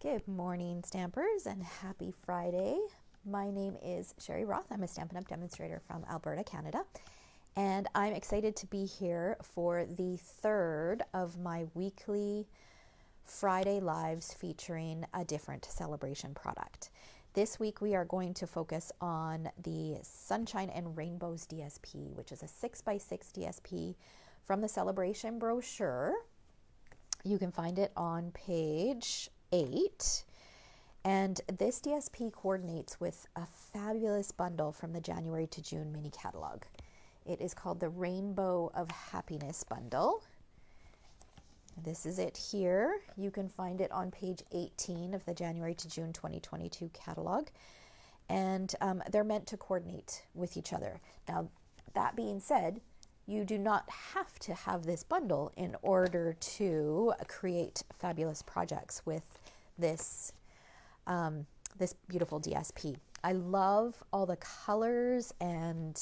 Good morning, Stampers, and happy Friday. My name is Sherry Roth. I'm a Stampin' Up! Demonstrator from Alberta, Canada, and I'm excited to be here for the third of my weekly Friday lives featuring a different Sale-a-Bration product. This week we are going to focus on the Sunshine and Rainbows DSP, which is a 6x6 DSP from the Sale-a-Bration brochure. You can find it on page 8, and this DSP coordinates with a fabulous bundle from the January to June mini catalog. It is called the Rainbow of Happiness bundle. This is it here. You can find it on page 18 of the January to June 2022 catalog, and they're meant to coordinate with each other. Now, that being said, you do not have to have this bundle in order to create fabulous projects with this, this beautiful DSP. I love all the colors and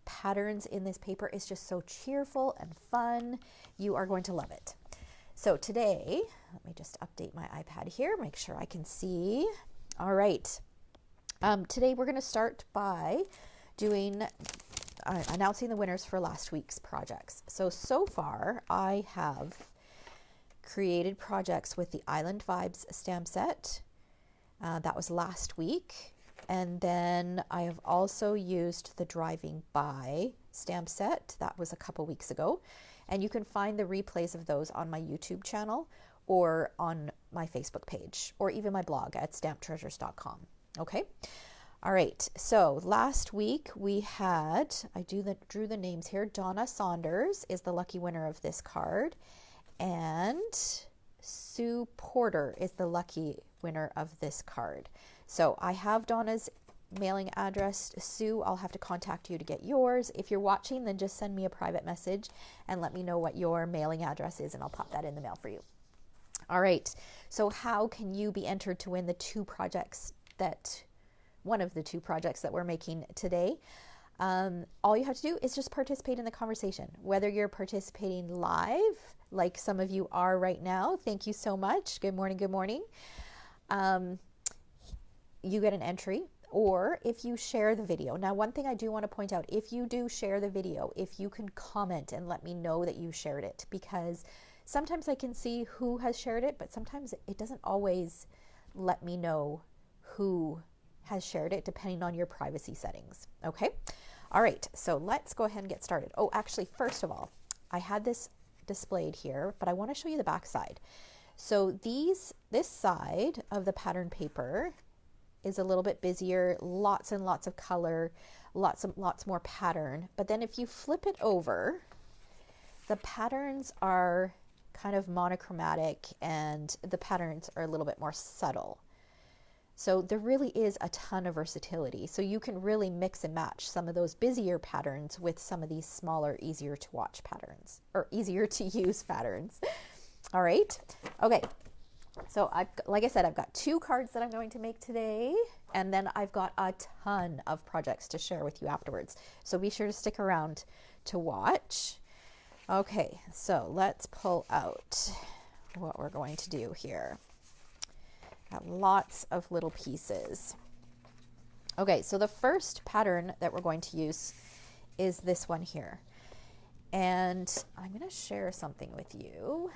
patterns in this paper. It's just so cheerful and fun. You are going to love it. So today, let me just update my iPad here, make sure I can see. All right. Today we're going to start by doing announcing the winners for last week's projects. So far I have created projects with the Island Vibes stamp set. That was last week. And then I have also used the Driving By stamp set. That was a couple weeks ago. And you can find the replays of those on my YouTube channel or on my Facebook page or even my blog at stamptreasures.com. Okay. All right, so last week we had, drew the names here. Donna Saunders is the lucky winner of this card, and Sue Porter is the lucky winner of this card. So I have Donna's mailing address. Sue, I'll have to contact you to get yours. If you're watching, then just send me a private message and let me know what your mailing address is, and I'll pop that in the mail for you. All right, so how can you be entered to win the one of the two projects that we're making today? All you have to do is just participate in the conversation, whether you're participating live, like some of you are right now. Thank you so much. Good morning. Good morning. You get an entry, or if you share the video. Now, one thing I do want to point out, if you do share the video, if you can comment and let me know that you shared it, because sometimes I can see who has shared it, but sometimes it doesn't always let me know who has shared it depending on your privacy settings. Okay. All right. So let's go ahead and get started. Oh, actually, first of all, I had this displayed here, but I want to show you the back side. So this side of the pattern paper is a little bit busier, lots and lots of color, lots more pattern. But then if you flip it over, the patterns are kind of monochromatic and the patterns are a little bit more subtle. So there really is a ton of versatility. So you can really mix and match some of those busier patterns with some of these smaller, easier to watch patterns, or easier to use patterns. All right. Okay. So like I said, I've got 2 cards that I'm going to make today, and then I've got a ton of projects to share with you afterwards. So be sure to stick around to watch. Okay. So let's pull out what we're going to do here. Got lots of little pieces. Okay, so the first pattern that we're going to use is this one here. And I'm going to share something with you.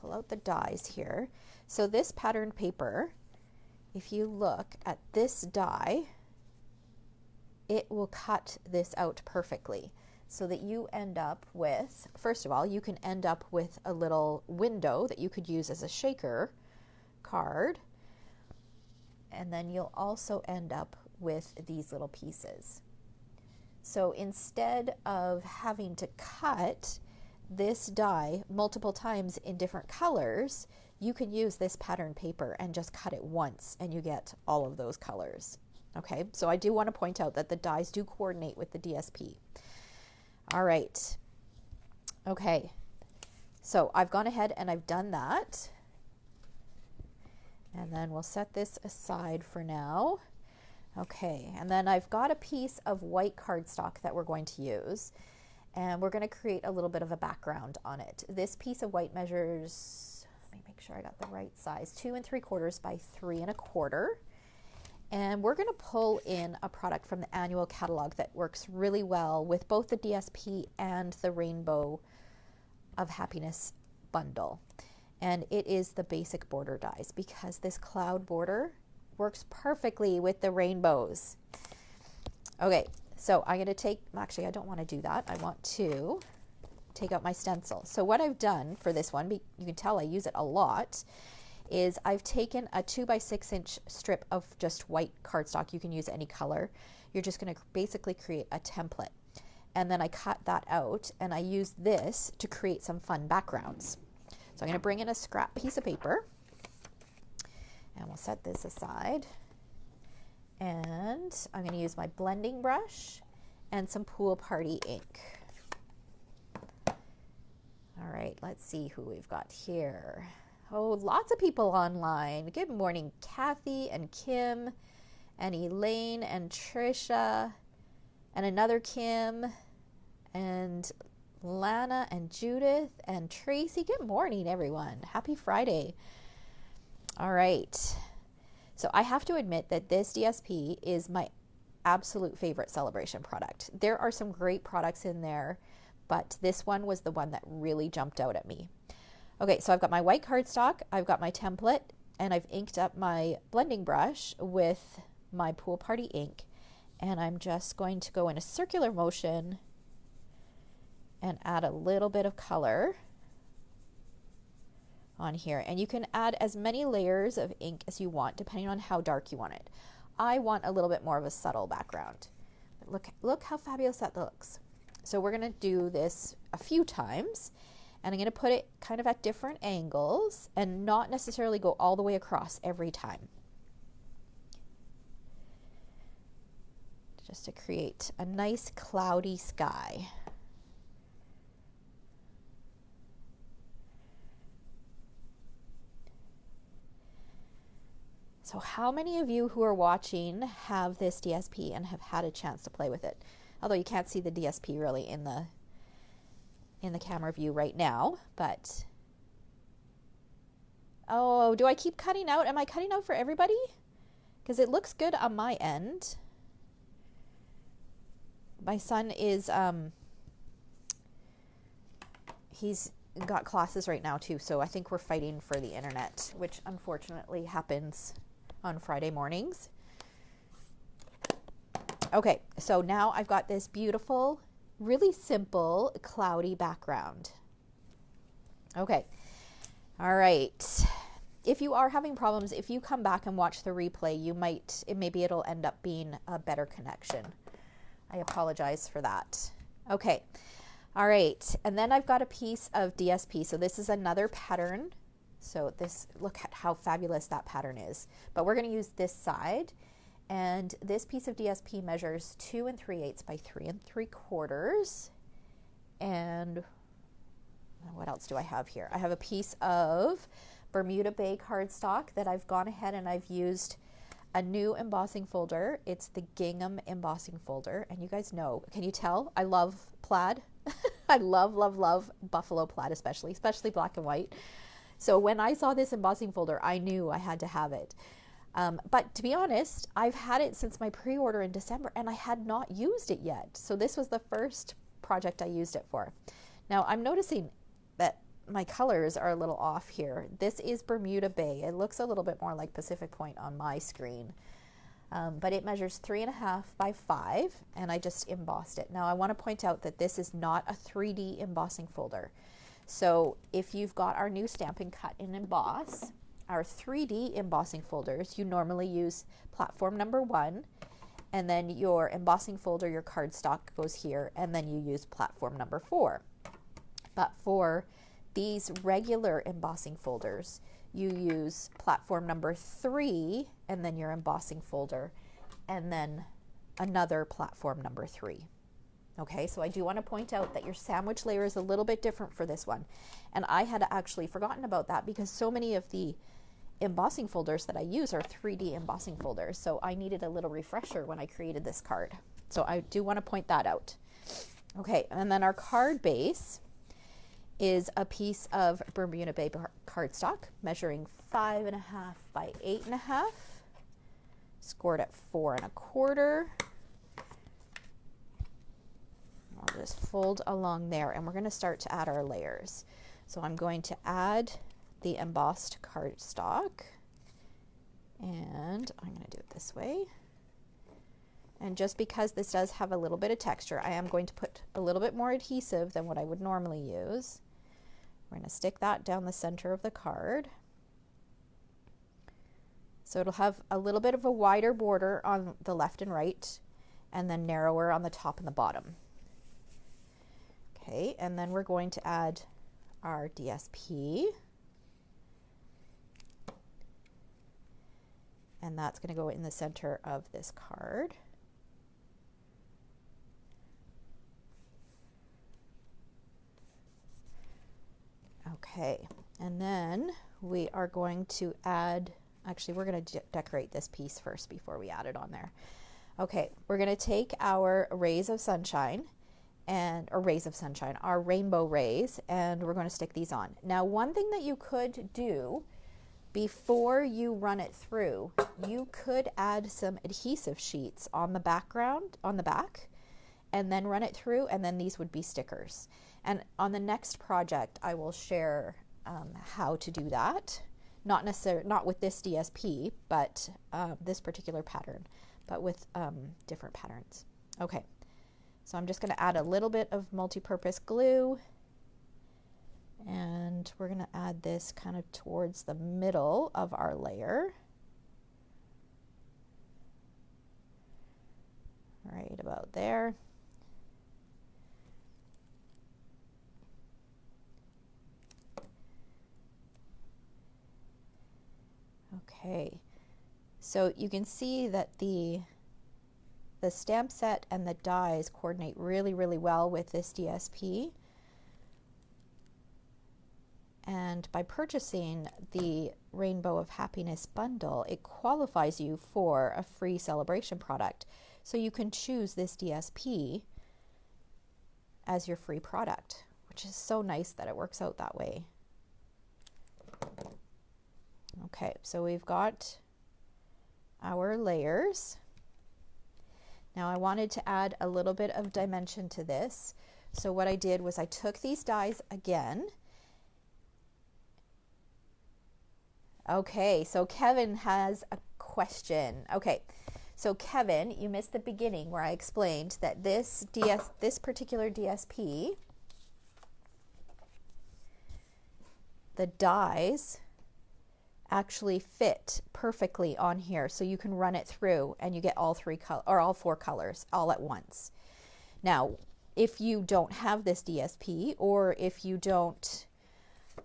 Pull out the dies here. So this pattern paper, if you look at this die, it will cut this out perfectly so that you end up with, first of all, you can end up with a little window that you could use as a shaker card, and then you'll also end up with these little pieces. So instead of having to cut this die multiple times in different colors, you can use this pattern paper and just cut it once and you get all of those colors. Okay, so I do want to point out that the dies do coordinate with the DSP. All right. Okay, so I've gone ahead and I've done that. And then we'll set this aside for now. Okay, and then I've got a piece of white cardstock that we're going to use, and we're going to create a little bit of a background on it. This piece of white measures, let me make sure sure I got the right size, 2 3/4 by 3 1/4. And we're going to pull in a product from the annual catalog that works really well with both the DSP and the Rainbow of Happiness bundle. And it is the basic border dies, because this cloud border works perfectly with the rainbows. Okay, so I'm going to take, actually I don't want to do that. I want to take out my stencil. So what I've done for this one, you can tell I use it a lot, is I've taken a 2 by 6 inch strip of just white cardstock. You can use any color. You're just going to basically create a template. And then I cut that out and I use this to create some fun backgrounds. So I'm going to bring in a scrap piece of paper and we'll set this aside. And I'm going to use my blending brush and some Pool Party ink. All right, let's see who we've got here. Oh, lots of people online. Good morning, Kathy and Kim and Elaine and Trisha and another Kim and Lana and Judith and Tracy. Good morning, everyone. Happy Friday. All right. So I have to admit that this DSP is my absolute favorite Sale-a-Bration product. There are some great products in there, but this one was the one that really jumped out at me. Okay, so I've got my white cardstock, I've got my template, and I've inked up my blending brush with my Pool Party ink. And I'm just going to go in a circular motion and add a little bit of color on here. And you can add as many layers of ink as you want, depending on how dark you want it. I want a little bit more of a subtle background. But look how fabulous that looks. So we're going to do this a few times. And I'm going to put it kind of at different angles and not necessarily go all the way across every time. Just to create a nice cloudy sky. So how many of you who are watching have this DSP and have had a chance to play with it? Although you can't see the DSP really in the camera view right now, but oh, do I keep cutting out? Am I cutting out for everybody? Because it looks good on my end. My son is, he's got classes right now too, so I think we're fighting for the internet, which unfortunately happens on Friday mornings. Okay, so now I've got this beautiful, really simple, cloudy background. Okay, all right. If you are having problems, if you come back and watch the replay, maybe it'll end up being a better connection. I apologize for that. Okay, all right. And then I've got a piece of DSP. So this is another pattern. So look at how fabulous that pattern is. But we're going to use this side. And this piece of DSP measures 2 3/8 by 3 3/4. And what else do I have here? I have a piece of Bermuda Bay cardstock that I've gone ahead and I've used a new embossing folder. It's the Gingham embossing folder. And you guys know, can you tell? I love plaid. I love, love, love buffalo plaid, especially black and white. So when I saw this embossing folder, I knew I had to have it. But to be honest, I've had it since my pre-order in December and I had not used it yet. So this was the first project I used it for. Now I'm noticing that my colors are a little off here. This is Bermuda Bay. It looks a little bit more like Pacific Point on my screen. But it measures 3.5 by 5 and I just embossed it. Now I want to point out that this is not a 3D embossing folder. So if you've got our new Stampin' Cut and Emboss, our 3D embossing folders, you normally use platform number 1 and then your embossing folder, your cardstock goes here and then you use platform number 4. But for these regular embossing folders, you use platform number 3 and then your embossing folder and then another platform number 3. Okay, so I do want to point out that your sandwich layer is a little bit different for this one. And I had actually forgotten about that because so many of the embossing folders that I use are 3D embossing folders. So I needed a little refresher when I created this card. So I do want to point that out. Okay, and then our card base is a piece of Bermuda Bay cardstock measuring 5.5 by 8.5, scored at 4.25. I'll just fold along there, and we're going to start to add our layers. So I'm going to add the embossed cardstock, and I'm going to do it this way. And just because this does have a little bit of texture, I am going to put a little bit more adhesive than what I would normally use. We're going to stick that down the center of the card. So it'll have a little bit of a wider border on the left and right, and then narrower on the top and the bottom. Okay, and then we're going to add our DSP. And that's going to go in the center of this card. Okay, and then we are going to add, actually we're going to decorate this piece first before we add it on there. Okay, we're going to take our rays of sunshine, our rainbow rays, and we're going to stick these on. Now, one thing that you could do before you run it through, you could add some adhesive sheets on the background, on the back, and then run it through, and then these would be stickers. And on the next project, I will share how to do that. Not with this DSP, but this particular pattern, but with different patterns. Okay, so I'm just going to add a little bit of multi-purpose glue, and we're going to add this kind of towards the middle of our layer. Right about there. Okay, so you can see that the stamp set and the dies coordinate really, really well with this DSP. And by purchasing the Rainbow of Happiness bundle, it qualifies you for a free Sale-a-Bration product. So you can choose this DSP as your free product, which is so nice that it works out that way. Okay, so we've got our layers. Now I wanted to add a little bit of dimension to this. So what I did was I took these dies again. Okay, so Kevin has a question. Okay, so Kevin, you missed the beginning where I explained that this particular DSP, the dies actually fit perfectly on here, so you can run it through and you get all four colors all at once. Now, if you don't have this DSP, or if you don't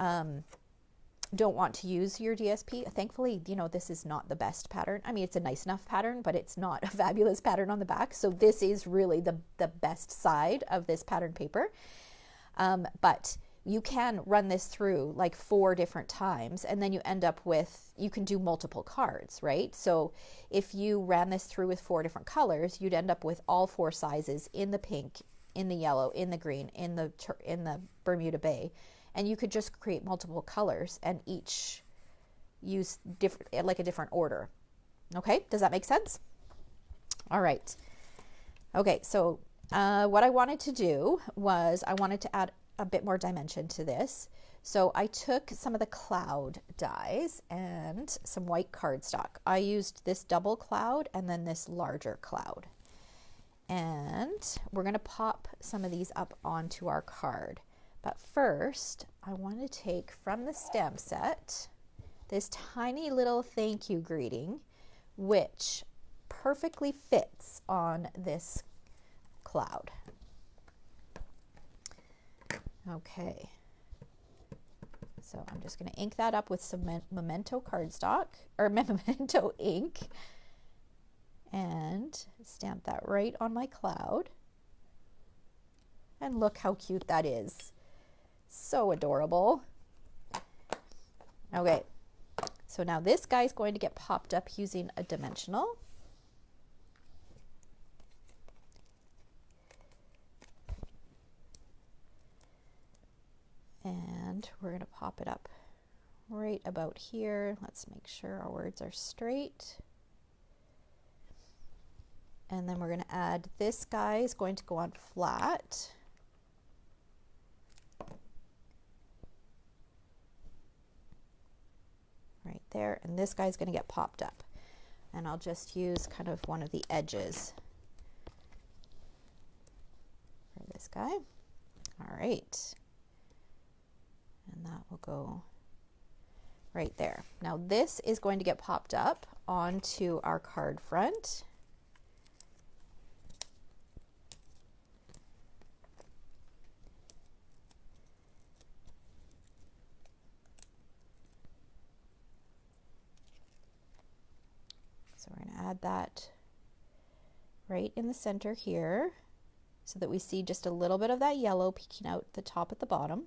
want to use your DSP, thankfully, you know, this is not the best pattern. I mean, it's a nice enough pattern, but it's not a fabulous pattern on the back. So this is really the best side of this pattern paper. But you can run this through like 4 different times, and then you end up with, you can do multiple cards, right? So if you ran this through with 4 different colors, you'd end up with all 4 sizes in the pink, in the yellow, in the green, in the Bermuda Bay. And you could just create multiple colors and each use like a different order. Okay, does that make sense? All right. Okay, so what I wanted to do was I wanted to add a bit more dimension to this. So I took some of the cloud dies and some white cardstock. I used this double cloud and then this larger cloud. And we're going to pop some of these up onto our card. But first, I want to take from the stamp set this tiny little thank you greeting, which perfectly fits on this cloud. Okay, so I'm just going to ink that up with some memento cardstock, or memento ink, and stamp that right on my cloud. And look how cute that is. So adorable. Okay, so now this guy's going to get popped up using a dimensional. pop it up right about here. Let's make sure our words are straight. And then we're going to add this guy is going to go on flat. Right there. And this guy's going to get popped up. And I'll just use kind of one of the edges for this guy. All right. And that will go right there. Now this is going to get popped up onto our card front. So we're going to add that right in the center here so that we see just a little bit of that yellow peeking out the top at the bottom.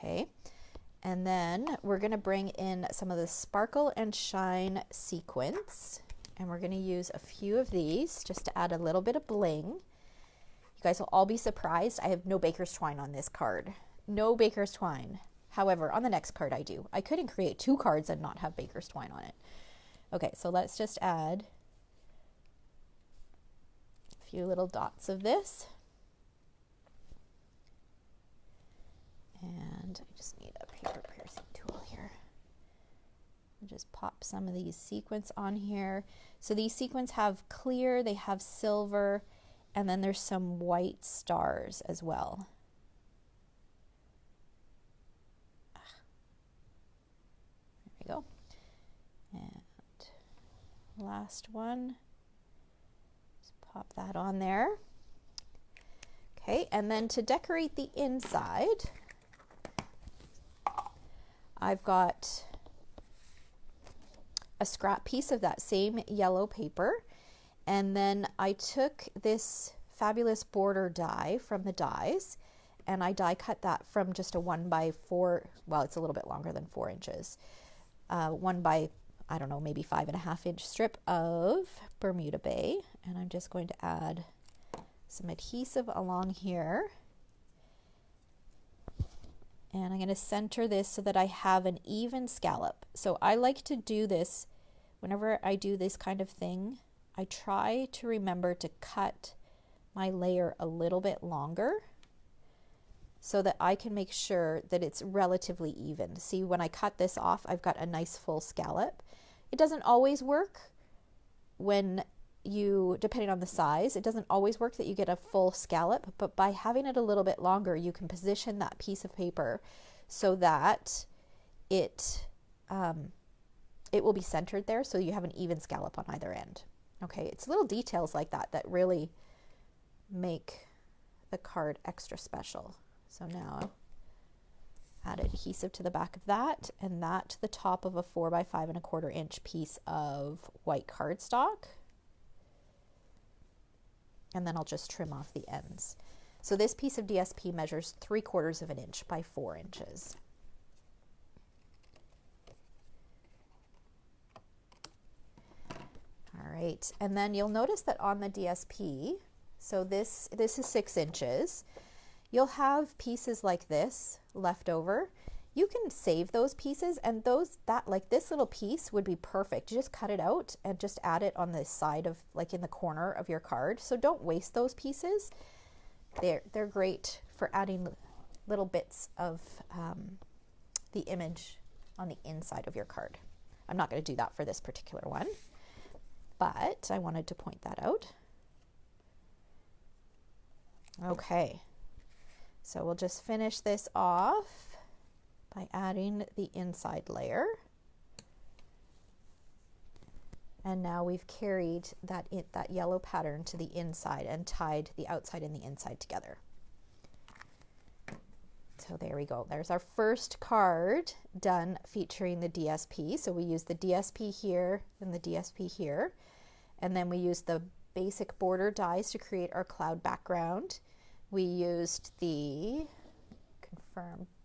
Okay, and then we're going to bring in some of the Sparkle and Shine sequins, and we're going to use a few of these just to add a little bit of bling. You guys will all be surprised. I have no baker's twine on this card. No baker's twine. However, on the next card I do. I couldn't create 2 cards and not have baker's twine on it. Okay, so let's just add a few little dots of this. And I just need a paper piercing tool here. I'll just pop some of these sequins on here. So these sequins have clear, they have silver, and then there's some white stars as well. There we go. And last one. Just pop that on there. Okay, and then to decorate the inside, I've got a scrap piece of that same yellow paper, and then I took this fabulous border die from the dies, and I die cut that from just a 1x4, well, it's a little bit longer than 4 inches, 1 by, I don't know, maybe 5.5 inch strip of Bermuda Bay, and I'm just going to add some adhesive along here. And I'm going to center this so that I have an even scallop. So I like to do this whenever I do this kind of thing. I try to remember to cut my layer a little bit longer so that I can make sure that it's relatively even. See, when I cut this off, I've got a nice full scallop. It doesn't always work when you, depending on the size, it doesn't always work that you get a full scallop, but by having it a little bit longer, you can position that piece of paper so that it will be centered there, so you have an even scallop on either end. Okay, it's little details like that that really make the card extra special. So now add adhesive to the back of that, and that to the top of a 4x5.25 inch piece of white cardstock. And then I'll just trim off the ends. So this piece of DSP measures 3/4 of an inch by 4 inches. All right, and then you'll notice that on the DSP, so this is 6 inches, you'll have pieces like this left over. You can save those pieces, and like this little piece would be perfect. You just cut it out and just add it on the side of, like in the corner of your card. So don't waste those pieces. They're great for adding little bits of the image on the inside of your card. I'm not going to do that for this particular one, but I wanted to point that out. Okay, so we'll just finish this off by adding the inside layer. And now we've carried that yellow pattern to the inside and tied the outside and the inside together. So there we go. There's our first card done featuring the DSP. So we use the DSP here and the DSP here. And then we use the basic border dies to create our cloud background. We used the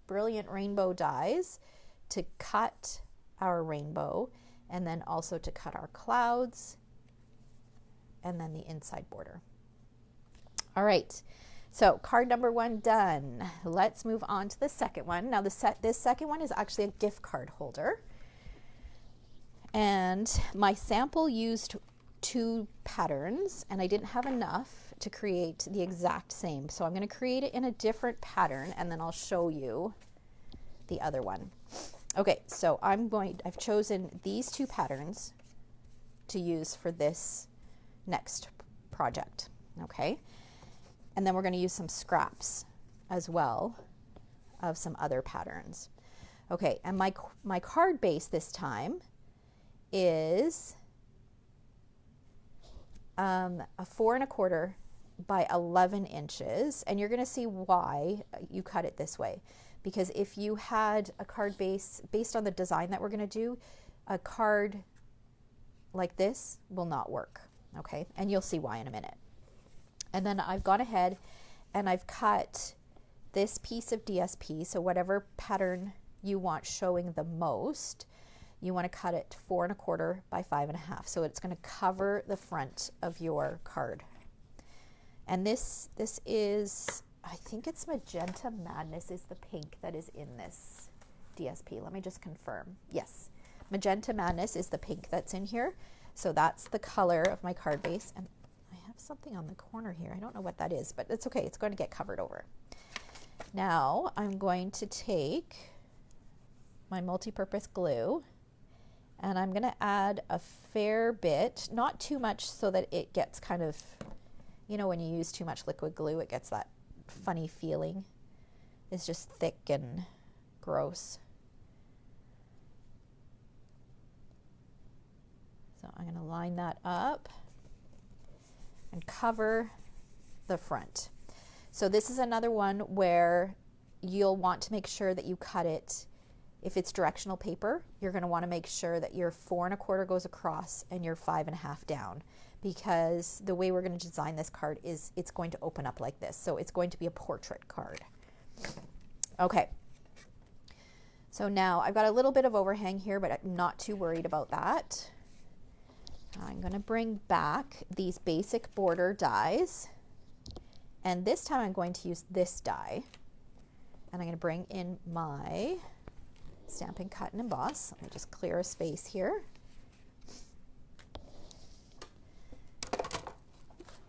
Brilliant Rainbow dies to cut our rainbow, and then also to cut our clouds, and then the inside border. All right, So card number 1 done. Let's move on to the second one. Now this second one is actually a gift card holder. And my sample used 2 patterns and I didn't have enough to create the exact same. So I'm going to create it in a different pattern and then I'll show you the other one. Okay, so I've chosen these 2 patterns to use for this next project. Okay. And then we're going to use some scraps as well of some other patterns. Okay, and my card base this time is a 4 1/4 by 11 inches. And you're going to see why you cut it this way. Because if you had a card base based on the design that we're going to do, a card like this will not work. Okay, and you'll see why in a minute. And then I've gone ahead and I've cut this piece of DSP. So whatever pattern you want showing the most, you want to cut it 4 1/4 by 5 1/2. So it's going to cover the front of your card. And this is, I think it's Magenta Madness is the pink that is in this DSP. Let me just confirm. Yes, Magenta Madness is the pink that's in here. So that's the color of my card base. And I have something on the corner here. I don't know what that is, but it's okay. It's going to get covered over. Now I'm going to take my multi-purpose glue and I'm going to add a fair bit, not too much so that it gets kind of, you know, when you use too much liquid glue, it gets that funny feeling. It's just thick and gross. So I'm going to line that up and cover the front. So this is another one where you'll want to make sure that you cut it. If it's directional paper, you're going to want to make sure that your 4 1/4 goes across and your 5 1/2 down, because the way we're going to design this card is it's going to open up like this. So it's going to be a portrait card. Okay. So now I've got a little bit of overhang here, but I'm not too worried about that. I'm going to bring back these basic border dies. And this time I'm going to use this die. And I'm going to bring in my Stampin' Cut and Emboss. Let me just clear a space here.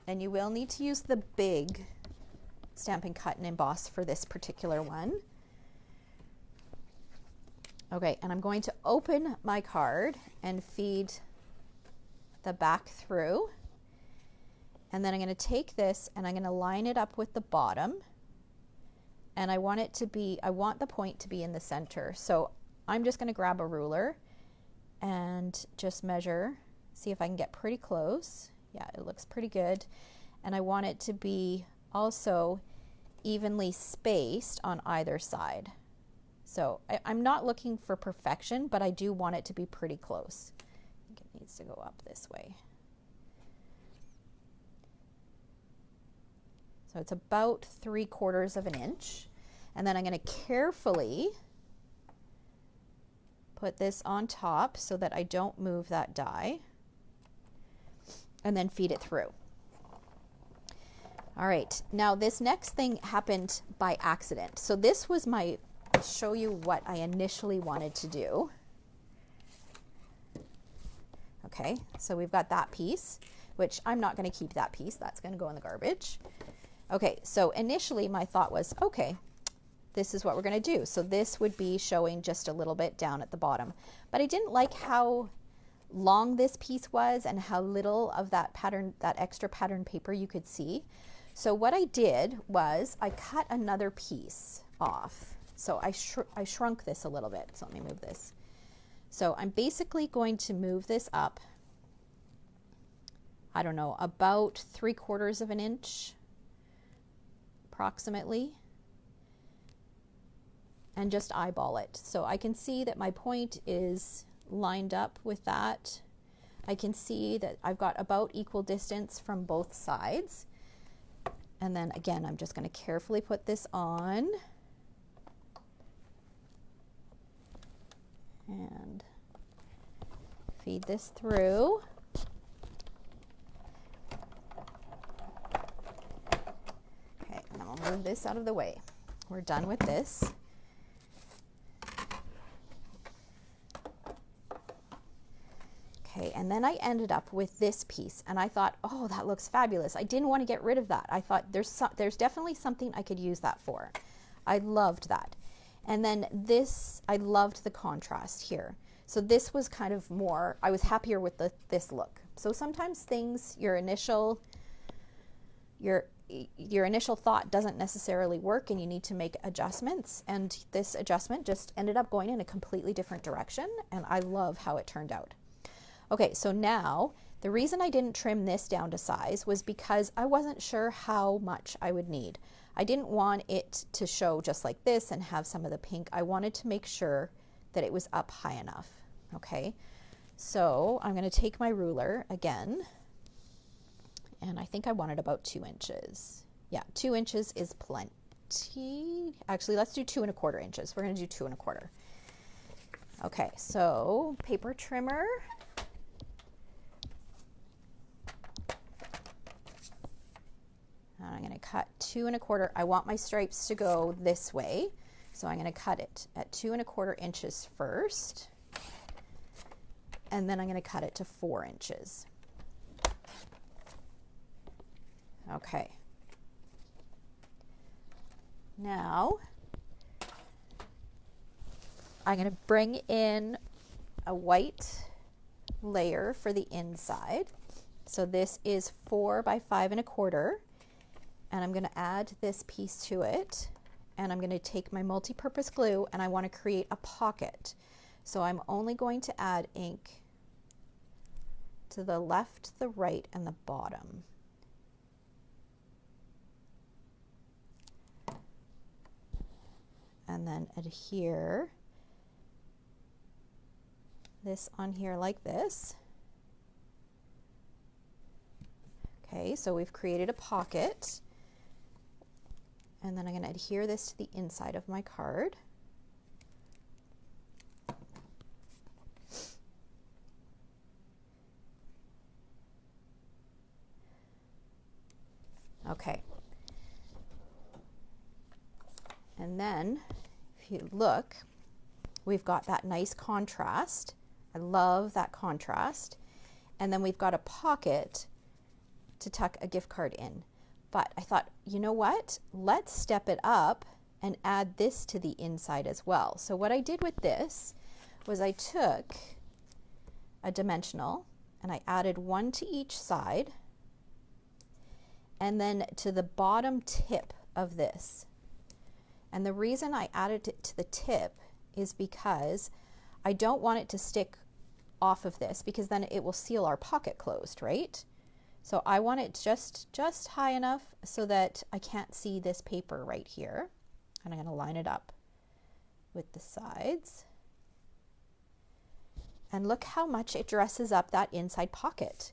And you will need to use the big Stampin' Cut and Emboss for this particular one. Okay, and I'm going to open my card and feed the back through. And then I'm going to take this and I'm going to line it up with the bottom. And I want the point to be in the center. So I'm just going to grab a ruler and just measure, see if I can get pretty close. Yeah, it looks pretty good. And I want it to be also evenly spaced on either side. So I'm not looking for perfection, but I do want it to be pretty close. I think it needs to go up this way. So it's about 3/4 of an inch. And then I'm going to carefully put this on top so that I don't move that die. And then feed it through. All right, now this next thing happened by accident. So this was I'll show you what I initially wanted to do. Okay, so we've got that piece, which I'm not going to keep that piece. That's going to go in the garbage. Okay, so initially my thought was, okay, this is what we're going to do. So this would be showing just a little bit down at the bottom. But I didn't like how long this piece was and how little of that pattern, that extra pattern paper you could see. So what I did was I cut another piece off. So I shrunk this a little bit. So let me move this. So I'm basically going to move this up, I don't know, about 3/4 of an inch approximately, and just eyeball it. So I can see that my point is lined up with that. I can see that I've got about equal distance from both sides. And then again, I'm just going to carefully put this on. And feed this through. Okay, and this out of the way. We're done with this. Okay, and then I ended up with this piece, and I thought, oh, that looks fabulous. I didn't want to get rid of that. I thought there's definitely something I could use that for. I loved that. And then this, I loved the contrast here. So this was kind of more, I was happier with this look. So sometimes things, your initial thought doesn't necessarily work, and you need to make adjustments. And this adjustment just ended up going in a completely different direction, and I love how it turned out. Okay, so now the reason I didn't trim this down to size was because I wasn't sure how much I would need. I didn't want it to show just like this and have some of the pink. I wanted to make sure that it was up high enough. Okay, so I'm going to take my ruler again, and I think I wanted about 2 inches. Yeah, 2 inches is plenty. Actually, let's do 2 1/4 inches. We're going to do 2 1/4. Okay, so paper trimmer. I'm going to cut 2 1/4. I want my stripes to go this way, so I'm going to cut it at 2 1/4 inches first, and then I'm going to cut it to 4 inches. Okay. Now I'm going to bring in a white layer for the inside. So this is 4 by 5 1/4. And I'm going to add this piece to it, and I'm going to take my multi-purpose glue, and I want to create a pocket. So I'm only going to add ink to the left, the right, and the bottom. And then adhere this on here like this. Okay, so we've created a pocket. And then I'm going to adhere this to the inside of my card. Okay. And then if you look, we've got that nice contrast. I love that contrast. And then we've got a pocket to tuck a gift card in. But I thought, you know what? Let's step it up and add this to the inside as well. So what I did with this was I took a dimensional and I added 1 to each side, and then to the bottom tip of this. And the reason I added it to the tip is because I don't want it to stick off of this, because then it will seal our pocket closed, right? So I want it just high enough so that I can't see this paper right here. And I'm going to line it up with the sides. And look how much it dresses up that inside pocket.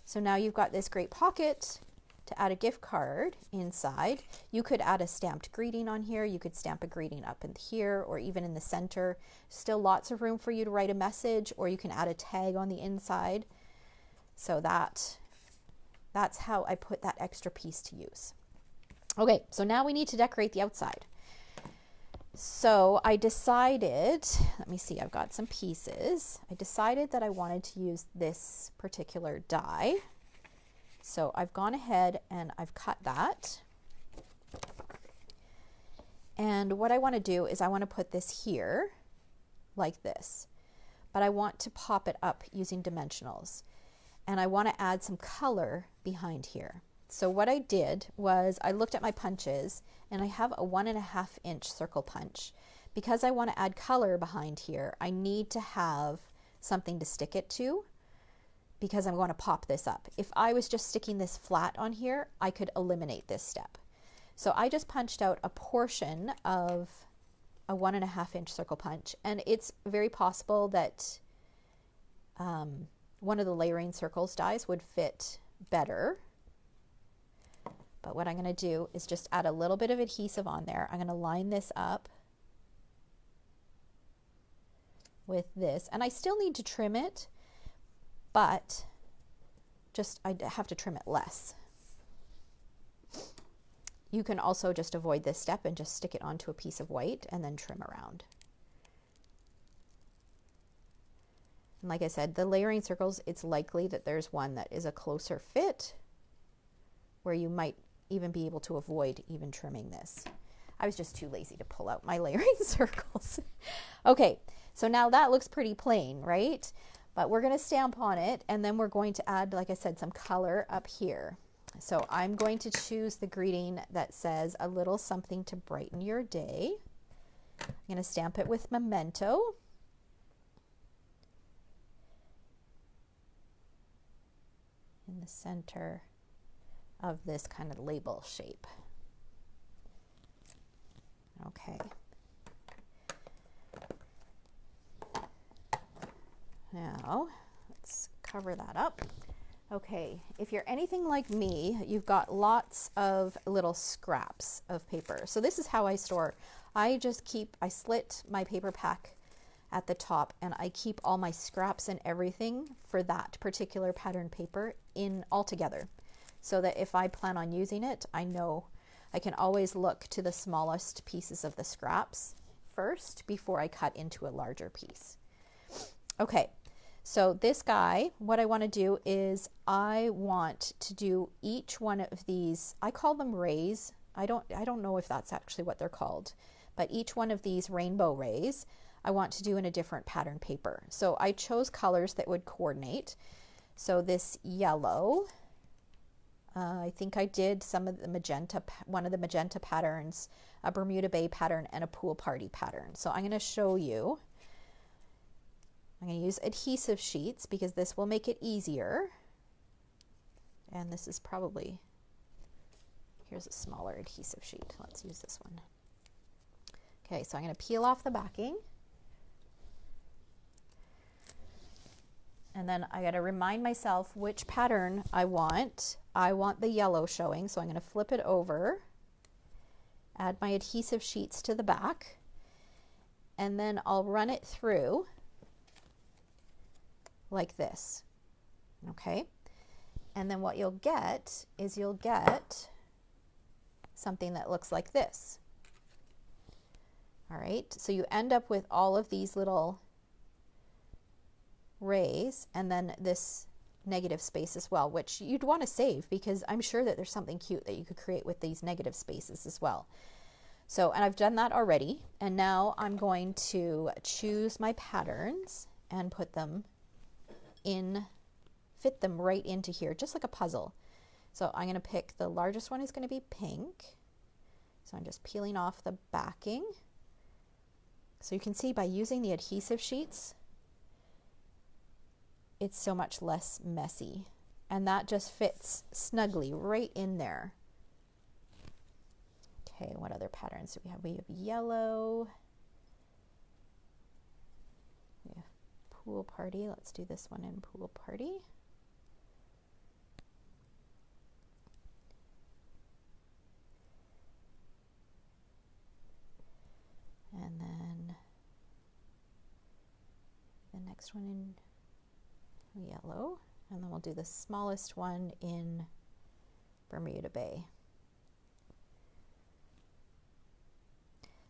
So now you've got this great pocket to add a gift card inside. You could add a stamped greeting on here. You could stamp a greeting up in here or even in the center. Still lots of room for you to write a message, or you can add a tag on the inside. So that's how I put that extra piece to use. Okay, so now we need to decorate the outside. So I decided, let me see, I've got some pieces. I decided that I wanted to use this particular die. So I've gone ahead and I've cut that. And what I want to do is I want to put this here like this, but I want to pop it up using dimensionals. And I want to add some color behind here. So what I did was I looked at my punches, and I have a 1.5 inch circle punch. Because I want to add color behind here, I need to have something to stick it to, because I'm going to pop this up. If I was just sticking this flat on here, I could eliminate this step. So I just punched out a portion of a 1.5 inch circle punch, and it's very possible that one of the layering circles dies would fit better. But what I'm going to do is just add a little bit of adhesive on there. I'm going to line this up with this, and I still need to trim it, but I have to trim it less. you can also just avoid this step and just stick it onto a piece of white and then trim around. And like I said, the layering circles, it's likely that there's one that is a closer fit where you might even be able to avoid even trimming this. I was just too lazy to pull out my layering circles. Okay, so now that looks pretty plain, right? But we're going to stamp on it, and then we're going to add, like I said, some color up here. So I'm going to choose the greeting that says a little something to brighten your day. I'm going to stamp it with Memento. In the center of this kind of label shape. Okay. Now, let's cover that up. Okay, if you're anything like me, you've got lots of little scraps of paper. So this is how I store. I slit my paper pack at the top, and I keep all my scraps and everything for that particular pattern paper in all together, so that if I plan on using it, I know I can always look to the smallest pieces of the scraps first before I cut into a larger piece. Okay, so this guy, what I want to do is I want to do each one of these, I call them rays. I don't know if that's actually what they're called, but each one of these rainbow rays I want to do in a different pattern paper. So I chose colors that would coordinate. So this yellow, I think I did some of the magenta, one of the magenta patterns, a Bermuda Bay pattern, and a pool party pattern. So I'm going to show you. I'm going to use adhesive sheets because this will make it easier. And this is probably, here's a smaller adhesive sheet. Let's use this one. Okay, so I'm going to peel off the backing. And then I got to remind myself which pattern I want. I want the yellow showing, so I'm going to flip it over, add my adhesive sheets to the back, and then I'll run it through like this. Okay? And then what you'll get is you'll get something that looks like this. All right? So you end up with all of these little rays and then this negative space as well, which you'd want to save because I'm sure that there's something cute that you could create with these negative spaces as well. So, and I've done that already, and now I'm going to choose my patterns and put them in, fit them right into here, just like a puzzle. So I'm going to pick the largest one is going to be pink. So I'm just peeling off the backing. So you can see by using the adhesive sheets, it's so much less messy, and that just fits snugly right in there. Okay, what other patterns do we have? We have yellow, we have pool party. Let's do this one in pool party. And then the next one in yellow, and then we'll do the smallest one in Bermuda Bay.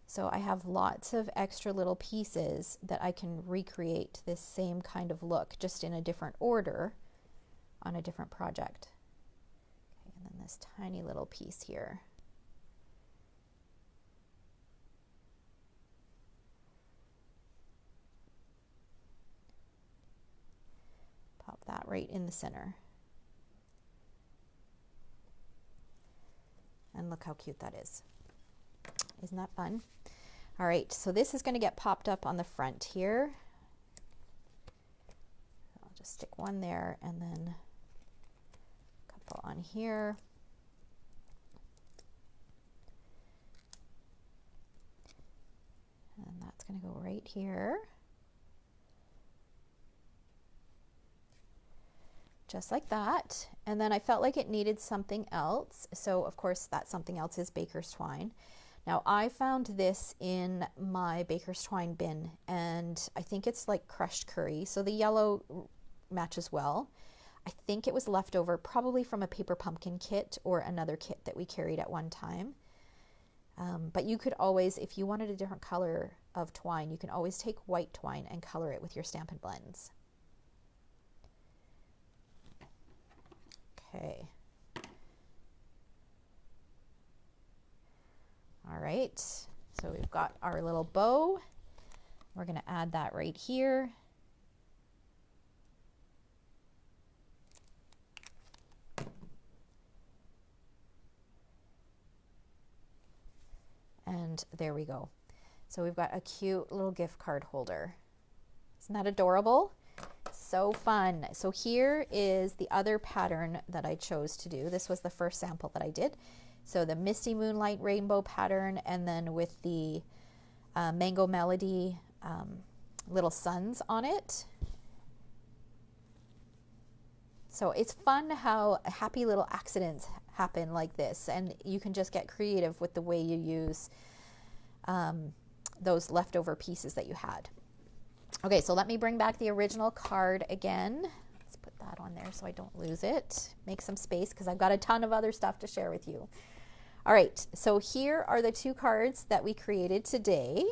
So I have lots of extra little pieces that I can recreate this same kind of look, just in a different order on a different project. Okay, and then this tiny little piece here. Pop that right in the center. And look how cute that is. Isn't that fun? All right, so this is going to get popped up on the front here. I'll just stick one there and then a couple on here. And that's going to go right here. Just like that. And then I felt like it needed something else. So of course that something else is baker's twine. Now I found this in my baker's twine bin, and I think it's like crushed curry. So the yellow matches well. I think it was leftover, probably from a paper pumpkin kit or another kit that we carried at one time. But you could always, if you wanted a different color of twine, you can always take white twine and color it with your Stampin' Blends. Okay. All right, so we've got our little bow. We're going to add that right here. And there we go. So we've got a cute little gift card holder. Isn't that adorable? So fun. So here is the other pattern that I chose to do. This was the first sample that I did. So the Misty Moonlight Rainbow pattern, and then with the Mango Melody little suns on it. So it's fun how happy little accidents happen like this, and you can just get creative with the way you use those leftover pieces that you had. Okay, so let me bring back the original card again. Let's put that on there so I don't lose it. Make some space because I've got a ton of other stuff to share with you. All right, so here are the two cards that we created today.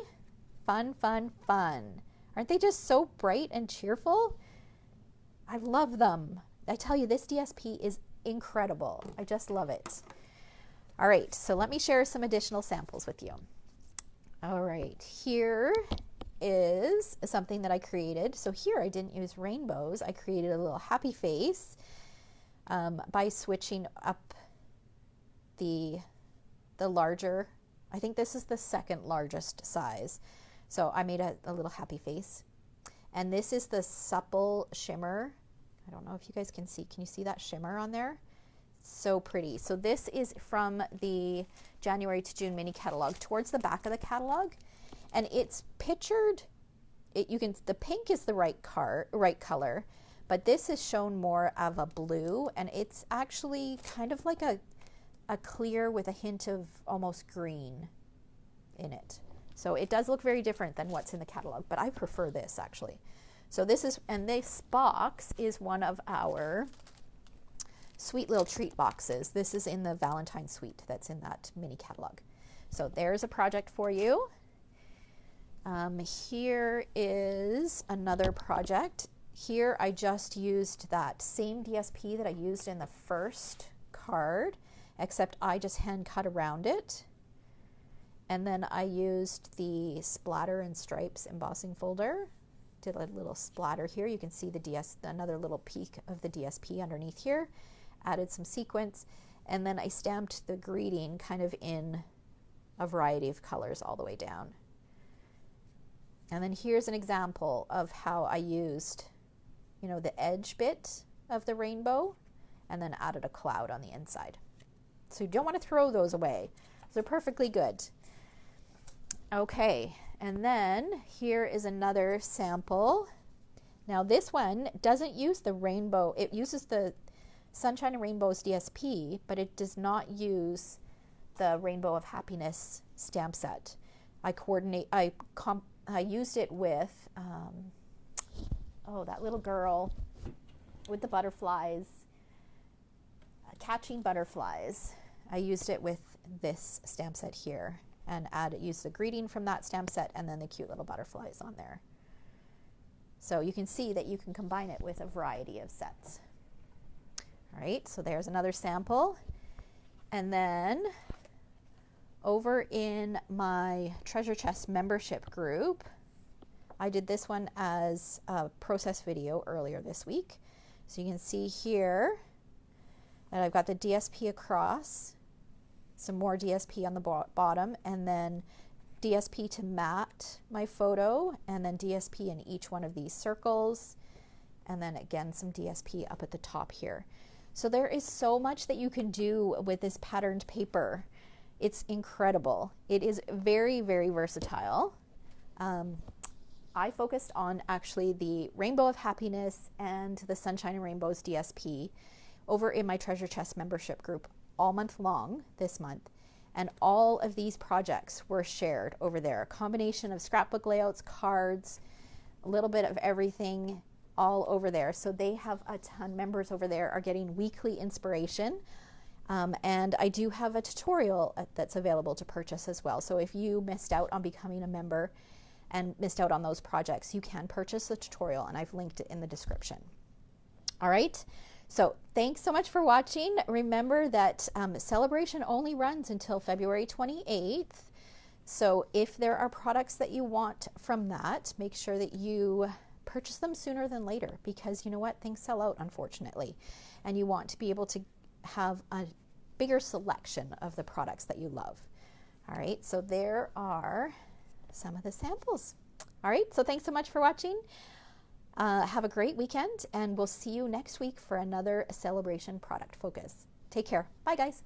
Fun, fun, fun. Aren't they just so bright and cheerful? I love them. I tell you, this DSP is incredible. I just love it. All right, so let me share some additional samples with you. All right, here is something that I created. So here I didn't use rainbows. I created a little happy face by switching up the larger, I think this is the second largest size. So I made a little happy face. And this is the Supple Shimmer. I don't know if you guys can see. Can you see that shimmer on there? So pretty. So this is from the January to June mini catalog, towards the back of the catalog. And it's pictured, the pink is the right color, but this is shown more of a blue, and it's actually kind of like a clear with a hint of almost green in it. So it does look very different than what's in the catalog, but I prefer this actually. So this is, and this box is one of our sweet little treat boxes. This is in the Valentine suite that's in that mini catalog. So there's a project for you. Here is another project. Here I just used that same DSP that I used in the first card, except I just hand cut around it. And then I used the Splatter and Stripes embossing folder. Did a little splatter here. You can see another little peek of the DSP underneath here. Added some sequins, and then I stamped the greeting kind of in a variety of colors all the way down. And then here's an example of how I used, the edge bit of the rainbow and then added a cloud on the inside. So you don't want to throw those away. They're perfectly good. Okay, and then here is another sample. Now this one doesn't use the rainbow. It uses the Sunshine and Rainbows DSP, but it does not use the Rainbow of Happiness stamp set. I used it with, that little girl with the butterflies, catching butterflies. I used it with this stamp set here and used the greeting from that stamp set and then the cute little butterflies on there. So you can see that you can combine it with a variety of sets. All right, so there's another sample. And then over in my Treasure Chest membership group, I did this one as a process video earlier this week. So you can see here that I've got the DSP across, some more DSP on the bottom, and then DSP to mat my photo, and then DSP in each one of these circles, and then again some DSP up at the top here. So there is so much that you can do with this patterned paper. It's incredible. It is very, very versatile. I focused on actually the Rainbow of Happiness and the Sunshine and Rainbows DSP over in my Treasure Chest membership group all month long this month. And all of these projects were shared over there. A combination of scrapbook layouts, cards, a little bit of everything, all over there. So they have a ton. Members over there are getting weekly inspiration. And I do have a tutorial that's available to purchase as well. So if you missed out on becoming a member and missed out on those projects, you can purchase the tutorial, and I've linked it in the description. All right. So thanks so much for watching. Remember that Sale-a-Bration only runs until February 28th. So if there are products that you want from that, make sure that you purchase them sooner than later, because you know what? Things sell out, unfortunately. And you want to be able to have a bigger selection of the products that you love. All right, so there are some of the samples. All right, so thanks so much for watching. Have a great weekend, and we'll see you next week for another Sale-a-Bration product focus. Take care. Bye, guys.